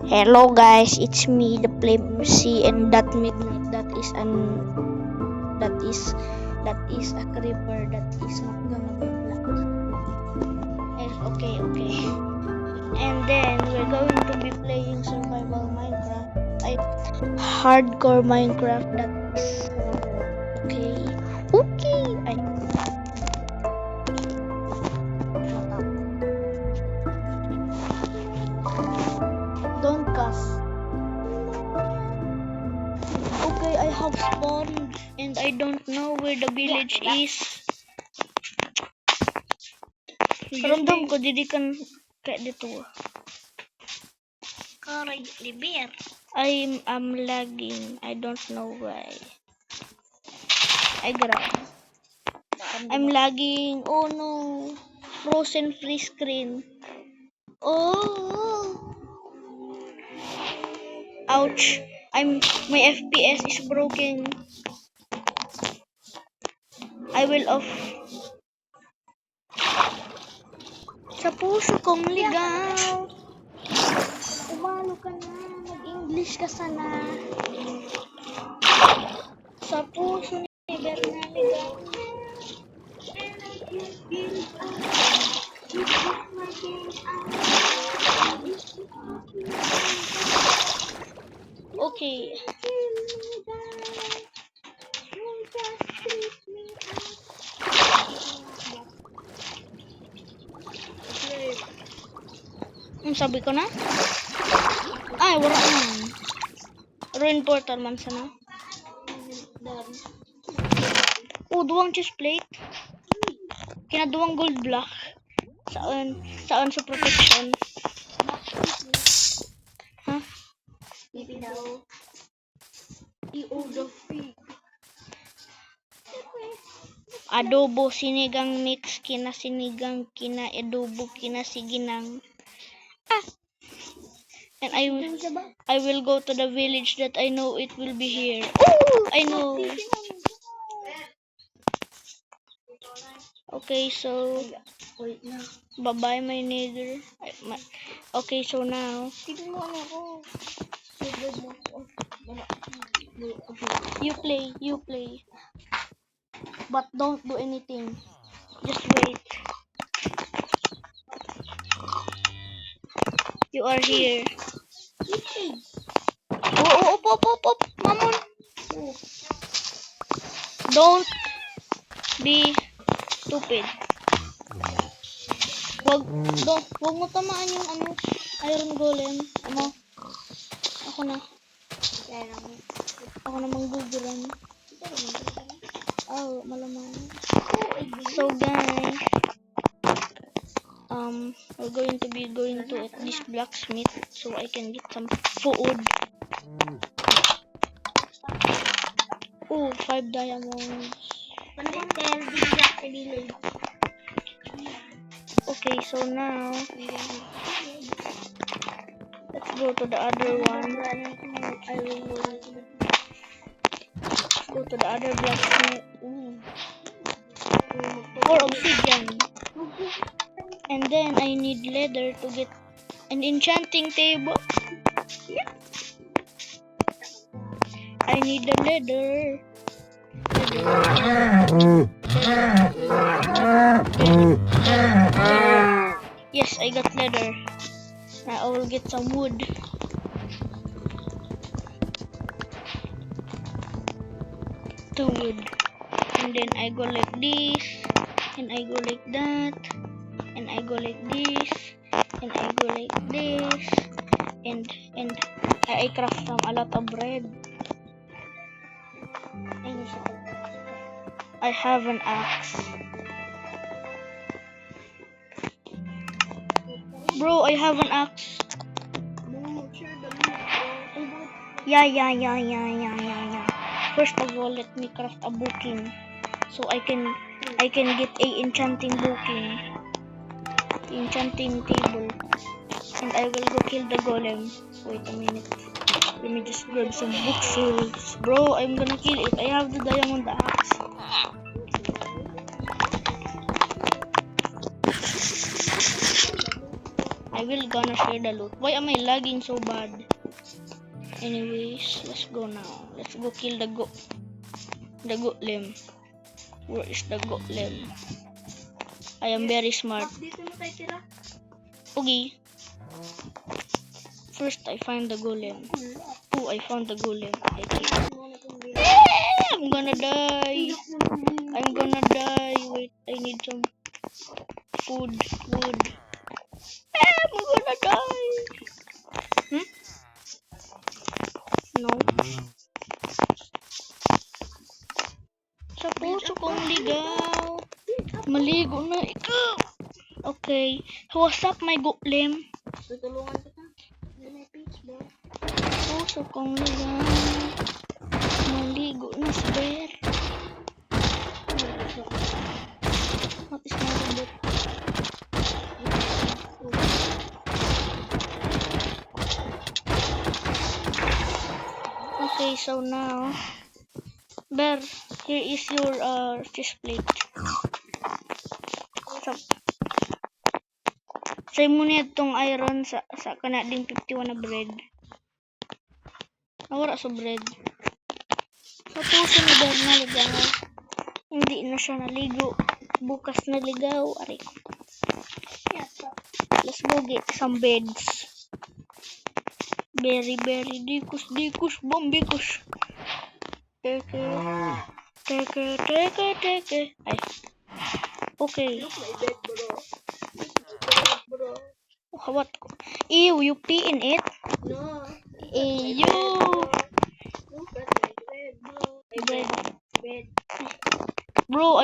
Hello guys, it's me, the Flame MC, and that midnight that is a creeper that is not gonna be black. Okay. And then we're going to be playing survival Minecraft. Hardcore Minecraft that is okay. Don't cuss. Okay, I have spawned and I don't know where the village is. Ramdam ko didikan kayak dito. I'm lagging. I don't know why. I'm lagging. Oh no. Frozen free screen. Oh. Ouch. My FPS is broken. I will off. Sa puso kong ligaw. Umalo ka na. Mag-English ka sana. Sa puso ni Bernaligaw. Okay. Sabi ko na? Ay, wala na. Ruin portal man sana. Oh, duwang chest plate. Kinaduwang gold block. Saan sa protection? Huh? Adobo sinigang mix kina sinigang kina adobo kina siginang. And I will go to the village that I know it will be here. Ooh, I know. Okay, so bye-bye my nigger. Okay, so now you play. But don't do anything. Just wait. You are here. Oh, up, Mamon. Don't be stupid. Wag mo tamaan yung iron golem. Ako na mangguguran. Oh, malamang. So guys, we're going to be going to this blacksmith so I can get some food. Oh, 5 diamonds. Okay, so now let's go to the other one. I will go to the other blacksmith. For obsidian. And then I need leather to get an enchanting table. Yeah. I need the leather. Yes, I got leather. Now I will get some wood. Two wood. And then I go like this. And I go like that. And I go like this. And I go like this. And I craft a lot of bread. I have an axe. Bro, I have an axe. Yeah. First of all, let me craft a booking. So I can get a enchanting booking. Enchanting table. And I will go kill the golem. Wait a minute. Let me just grab some bookshelves. Bro, I'm gonna kill it. I have the diamond axe. I will gonna share the loot. Why am I lagging so bad? Anyways, let's go now. Let's go kill the golem. Where is the golem? I am very smart. Okay. First, I find the golem. Oh, I found the golem. I killed. I'm gonna die. I'm gonna die. Wait, I need some food. Wood. I'm gonna die. No. Sa puso kong ligaw. Maligo na ikaw. Okay. What's up, my golem? Tutulungan kita. May peach ba? Puso kong ligaw. Maligo na si Bear. What is my robot? Okay, so now, Bear, here is your chest plate. So, say mo niya itong iron sa kana ding 51 na bread. Nawara sa bread. Sa puso ni Bear na ligaw. Hindi na siya naligo. Bukas na ligaw. Aray ko. Let's go get some beds. Very dikus bombicus. Teke. Ay. Okay. Look my bed, bro. Bro. Oh, what? Ew, you pee in it? No. Ew. Look at my bed, bro. My Bed. bed. Bro,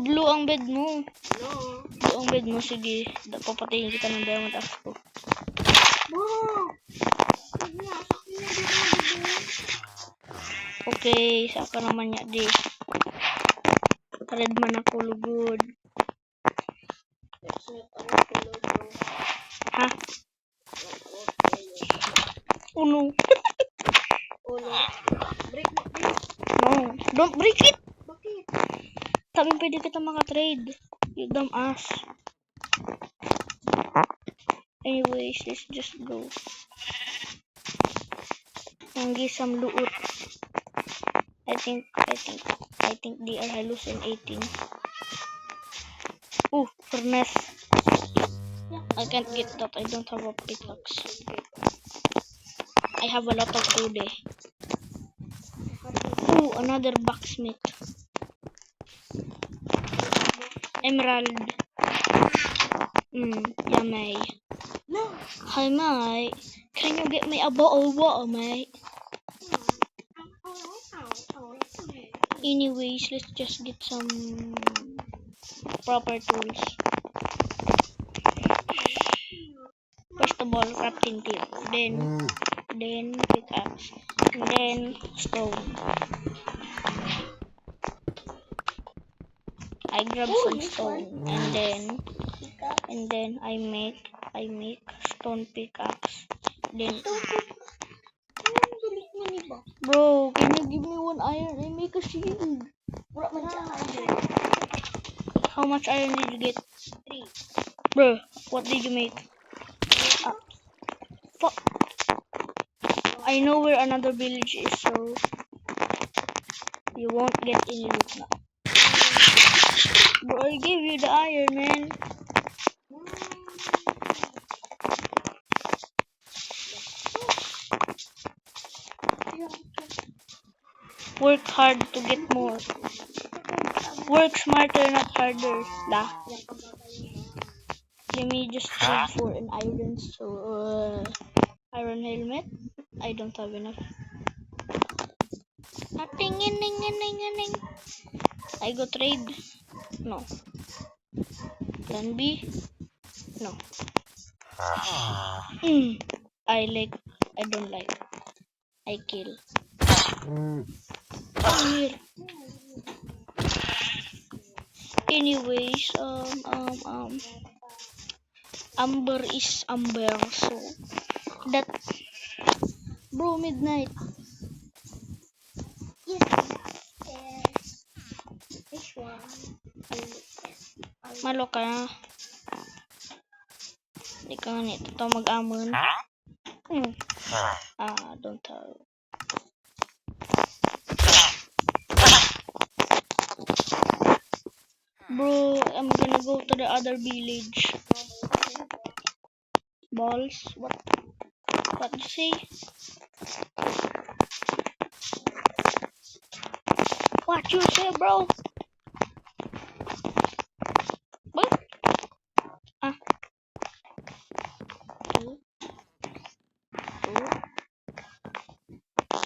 blue ang bed mo. No. Blue ang bed mo, sige. Papatayin kita ng diamond axe ko. Bro. Okay, saka naman niya di. Red man ako lugod. That's not our color, bro. Ha? Oh no. Oh no. Break mo, break. No, don't break it. Bakit? Sabi pwede kita makatrade. You dumb ass. Anyways, let's just go. And get some loot. I think they are hallucinating. Ooh, furnace. I can't get that. I don't have a pickaxe. I have a lot of food eh. Ooh, another blacksmith. Emerald. Yummy. No. Hi, mate. Can you get me a bottle of water, mate? Anyways, let's just get some proper tools. First of all, crafting table, then pickaxe, and then stone. I grab some stone, and then I make stone pickaxe. Then, bro, can you give me one iron? I make a shield. How much iron did you get? 3. Bro, what did you make? Fuck. I know where another village is, so you won't get any loot now. Bro, I gave you the iron, man. Work hard to get more. Work smarter, not harder. Lah. Let me just trade for an iron iron helmet. I don't have enough. I go trade. No. Plan B. No. I don't like. I kill. Come here. Anyways, Amber is Amber, so that, bro, midnight. Which one? Malo ka na. Di ka nga nito to mag-amon. Don't tell. Bro, I'm gonna go to the other village. Balls? What you say? What you say, bro? What?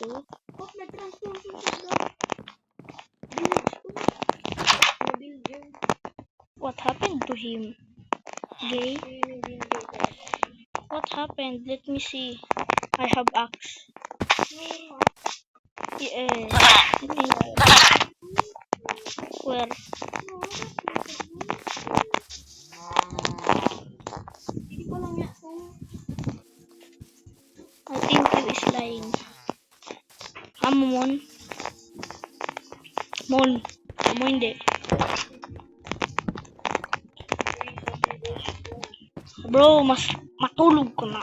Two. Huwag na-transform siya sa village ko. Mga builder. What happened to him? Gay? Yun yung builder ka. What happened? Let me see. I have axe. Yes. I think. Where? Hindi ko lang yan. I think you is lying. Mon. Mon. Mo hindi. Bro, mas matulog ko na.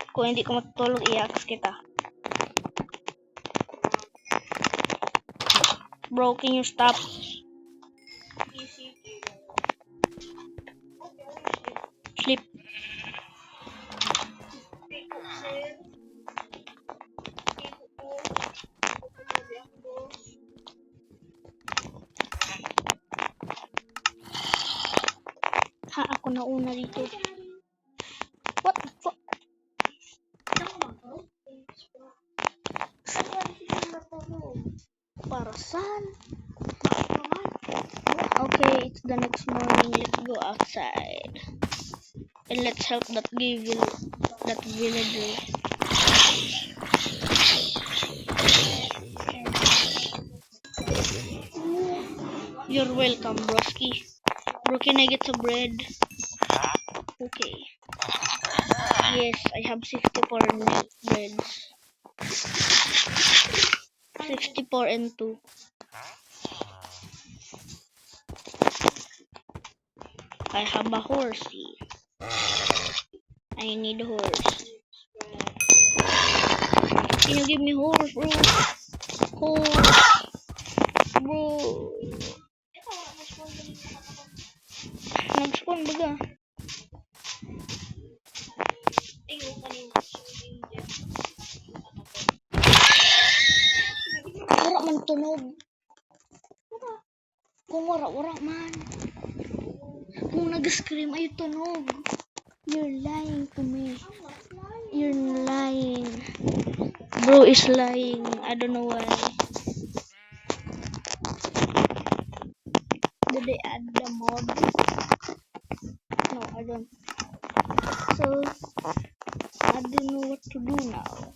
Kung hindi ka matulog, i-axe kita. Bro, can you stop? Sleep. Ha, ako na una dito. What the fuck? Para saan? Okay, it's the next morning. Let's go outside. And let's help that villager. You're welcome, broski. Bro, can I get some bread? Okay. Yes, I have 64 breads. 64 and 2. I have a horsey. I need a horse. Can you give me horse, bro? Horse. Bro. Nag-spawn baga. Wala man tunog. Kung wala man. Kung nag-scream ay tunog. You're lying to me. You're lying. Bro is lying. I don't know why. Did they add the mod? No, I don't. So, I don't know what to do now.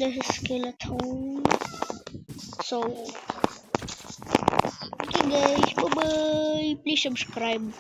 There's a skeleton. So, okay guys, bye bye. Please subscribe.